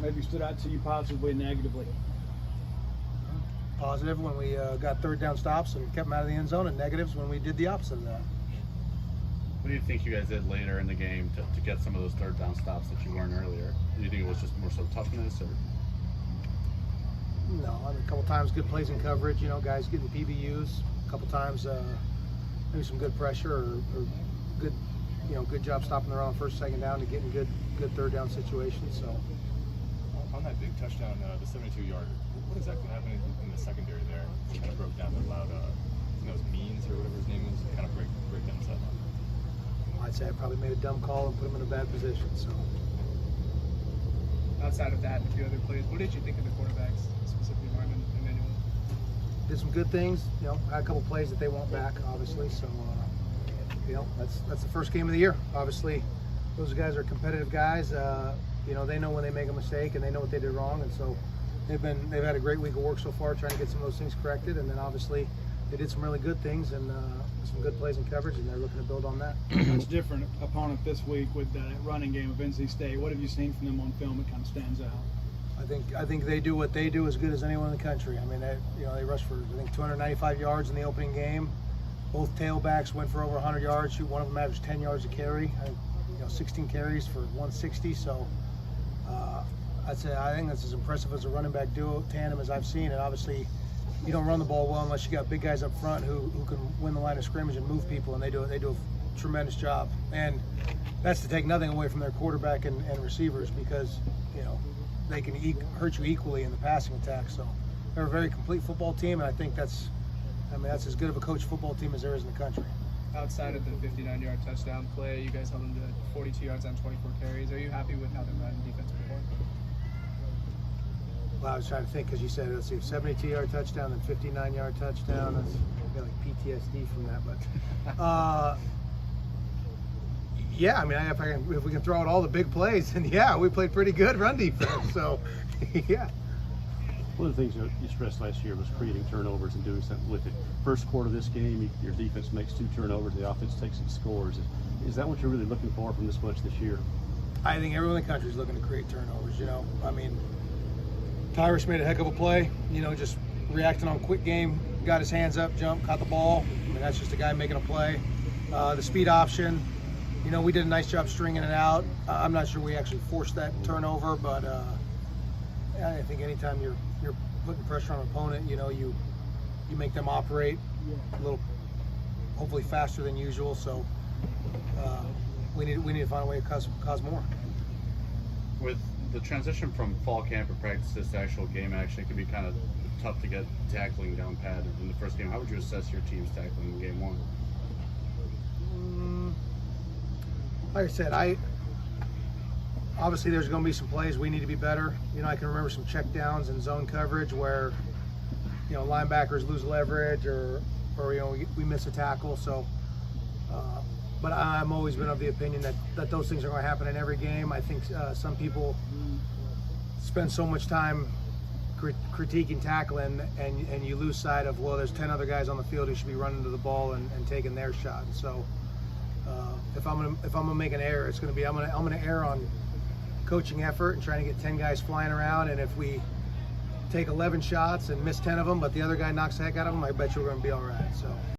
maybe stood out to you positively and negatively? Positive when we got third down stops and kept them out of the end zone, and negatives when we did the opposite of that. What do you think you guys did later in the game to get some of those third down stops that you weren't earlier? Do you think it was just more so toughness, or? No, I mean, a couple times good plays in coverage, guys getting PBUs. A couple times maybe some good pressure or good, good job stopping the run on first, second down to getting good third down situations. So on that big touchdown, the 72-yarder, what exactly happened in the secondary there? It kind of broke down and allowed, it was Means or whatever his name was, kind of break down the sideline. I'd say I probably made a dumb call and put him in a bad position. So outside of that and a few other plays, what did you think of the quarterbacks, specifically Marvin and Emmanuel? Did some good things. Had a couple plays that they want back, obviously. So that's the first game of the year. Obviously, those guys are competitive guys. They know when they make a mistake and they know what they did wrong, and so they've had a great week of work so far trying to get some of those things corrected. And then obviously they did some really good things and some good plays in coverage, and they're looking to build on that. It's a different opponent this week with that running game of NC State. What have you seen from them on film that kind of stands out? I think they do what they do as good as anyone in the country. I mean, they rushed for 295 yards in the opening game. Both tailbacks went for over 100 yards. One of them averaged 10 yards a carry. 16 carries for 160. So I think that's as impressive as a running back duo tandem as I've seen. And obviously, you don't run the ball well unless you got big guys up front who can win the line of scrimmage and move people, and they do a tremendous job. And that's to take nothing away from their quarterback and receivers, because they can hurt you equally in the passing attack. So they're a very complete football team, and I think that's as good of a coach football team as there is in the country. Outside of the 59-yard touchdown play, you guys held them to 42 yards on 24 carries. Are you happy with how the run defense performed? Well, I was trying to think, because you said, let's see, 72-yard touchdown and 59-yard touchdown. I got like PTSD from that, but yeah, I mean, if we can throw out all the big plays, then yeah, we played pretty good run defense. So yeah. One of the things you stressed last year was creating turnovers and doing something with it. First quarter of this game, your defense makes 2 turnovers, the offense takes and scores. Is that what you're really looking for from this bunch this year? I think everyone in the country is looking to create turnovers. I mean, Tyrus made a heck of a play. Just reacting on quick game, got his hands up, jumped, caught the ball. I mean, that's just a guy making a play. The speed option, we did a nice job stringing it out. I'm not sure we actually forced that turnover, but I think anytime you're putting pressure on an opponent, you make them operate a little, hopefully faster than usual. So we need to find a way to cause more. With the transition from fall camp or practices to actual game action, it can be kind of tough to get tackling down pat in the first game. How would you assess your team's tackling in game 1? Like I said, obviously there's going to be some plays we need to be better. I can remember some check downs and zone coverage where linebackers lose leverage or we miss a tackle. So but I've always been of the opinion that those things are going to happen in every game. I think some people spend so much time critiquing tackling, and you lose sight of, well, there's 10 other guys on the field who should be running to the ball and taking their shot. And so if I'm gonna make an error, it's gonna be I'm gonna err on coaching effort and trying to get 10 guys flying around. And if we take 11 shots and miss 10 of them, but the other guy knocks the heck out of them, I bet you we're gonna be all right. So.